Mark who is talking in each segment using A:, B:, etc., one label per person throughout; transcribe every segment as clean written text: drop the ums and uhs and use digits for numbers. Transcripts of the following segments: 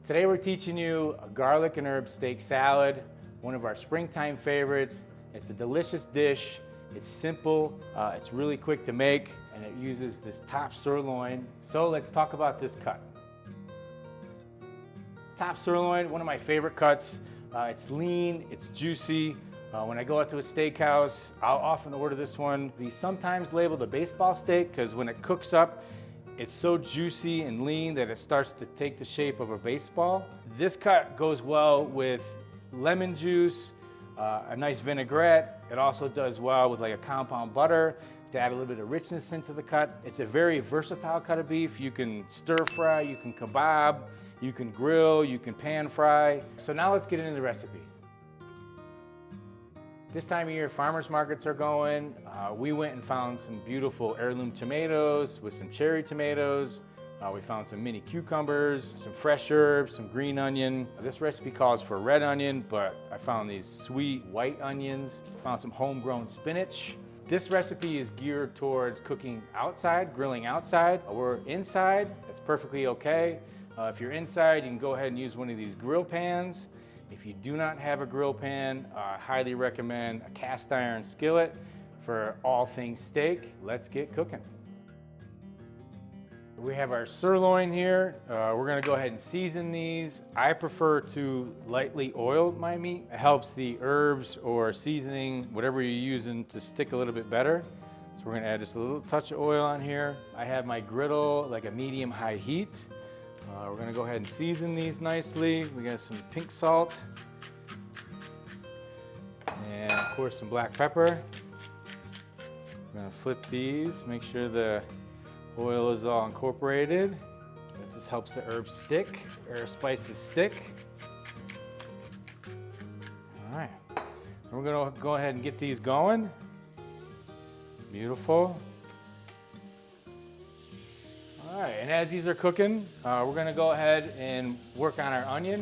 A: Today we're teaching you a garlic and herb steak salad, one of our springtime favorites. It's a delicious dish. It's simple, it's really quick to make, and it uses this top sirloin. So let's talk about this cut. Top sirloin, one of my favorite cuts. It's lean, it's juicy. When I go out to a steakhouse, I'll often order this one. He's sometimes labeled a baseball steak because when it cooks up, it's so juicy and lean that it starts to take the shape of a baseball. This cut goes well with lemon juice, a nice vinaigrette. It also does well with like a compound butter to add a little bit of richness into the cut. It's a very versatile cut of beef. You can stir fry, you can kebab, you can grill, you can pan fry. So now let's get into the recipe. This time of year, farmers markets are going. We went and found some beautiful heirloom tomatoes with some cherry tomatoes. We found some mini cucumbers, some fresh herbs, some green onion. This recipe calls for red onion, but I found these sweet white onions. Found some homegrown spinach. This recipe is geared towards cooking outside, grilling outside. We're inside, that's perfectly okay. If you're inside, you can go ahead and use one of these grill pans. If you do not have a grill pan, I highly recommend a cast iron skillet for all things steak. Let's get cooking. We have our sirloin here. We're gonna go ahead and season these. I prefer to lightly oil my meat. It helps the herbs or seasoning, whatever you're using, to stick a little bit better. So we're gonna add just a little touch of oil on here. I have my griddle like a medium-high heat. We're gonna go ahead and season these nicely. We got some pink salt and of course some black pepper. We're gonna flip these, make sure the oil is all incorporated. That just helps the herbs stick, or spices stick. All right, we're gonna go ahead and get these going. Beautiful. All right, and as these are cooking, we're gonna go ahead and work on our onion.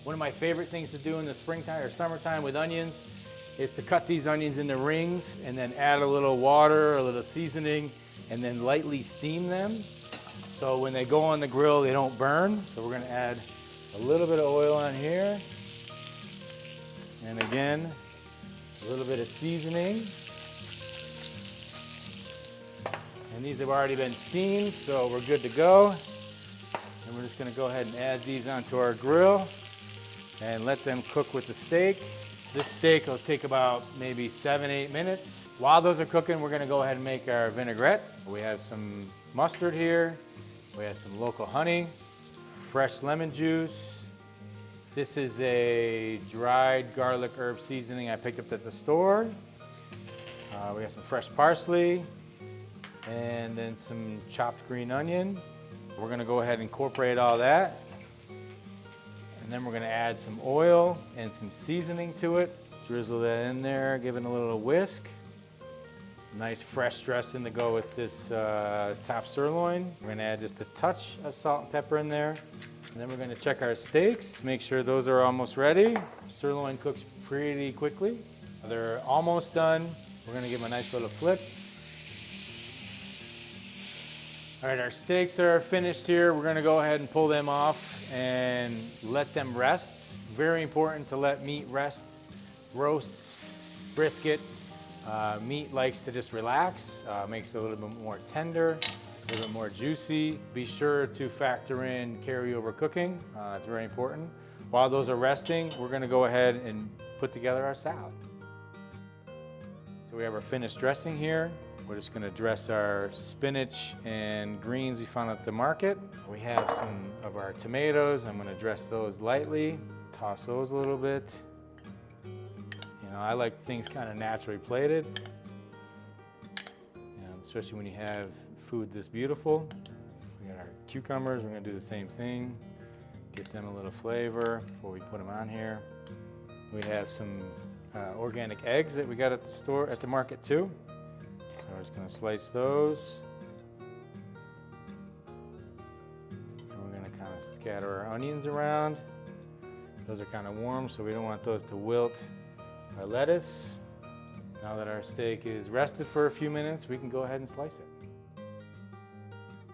A: One of my favorite things to do in the springtime or summertime with onions is to cut these onions into rings and then add a little water, a little seasoning, and then lightly steam them. So when they go on the grill, they don't burn. So we're gonna add a little bit of oil on here. And again, a little bit of seasoning. And these have already been steamed, so we're good to go. And we're just gonna go ahead and add these onto our grill and let them cook with the steak. This steak will take about maybe 7-8 minutes. While those are cooking, we're gonna go ahead and make our vinaigrette. We have some mustard here. We have some local honey, fresh lemon juice. This is a dried garlic herb seasoning I picked up at the store. We got some fresh parsley, and then some chopped green onion. We're gonna go ahead and incorporate all that. And then we're gonna add some oil and some seasoning to it. Drizzle that in there, give it a little whisk. Nice fresh dressing to go with this top sirloin. We're gonna add just a touch of salt and pepper in there. And then we're gonna check our steaks, make sure those are almost ready. Sirloin cooks pretty quickly. They're almost done. We're gonna give them a nice little flip. All right, our steaks are finished here. We're gonna go ahead and pull them off and let them rest. Very important to let meat rest. Roasts, brisket, meat likes to just relax, makes it a little bit more tender, a little bit more juicy. Be sure to factor in carryover cooking. It's very important. While those are resting, we're gonna go ahead and put together our salad. So we have our finished dressing here. We're just gonna dress our spinach and greens we found at the market. We have some of our tomatoes. I'm gonna dress those lightly, toss those a little bit. You know, I like things kind of naturally plated. Especially when you have food this beautiful. We got our cucumbers, we're gonna do the same thing. Get them a little flavor before we put them on here. We have some organic eggs that we got at the store, at the market too. So we're just gonna slice those. And we're gonna kind of scatter our onions around. Those are kind of warm, so we don't want those to wilt. Our lettuce. Now that our steak is rested for a few minutes, we can go ahead and slice it.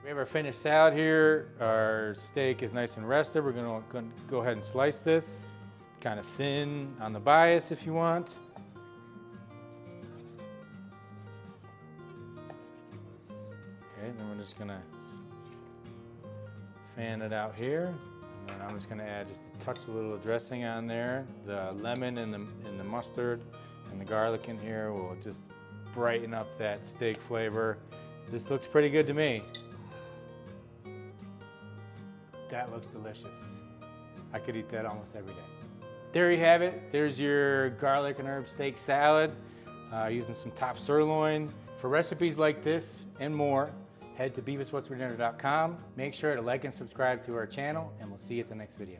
A: We We have our finished salad here. Our steak is nice and rested. We're going to go ahead and slice this. Kind of thin on the bias if you want. Okay, then we're just going to fan it out here. And I'm just going to add just a touch, a little dressing on there. The lemon and the mustard and the garlic in here will just brighten up that steak flavor. This looks pretty good to me. That looks delicious. I could eat that almost every day. There you have it. There's your garlic and herb steak salad using some top sirloin. For recipes like this and more, head to beaviswhatsfordinner.com. Make sure to like and subscribe to our channel, and we'll see you at the next video.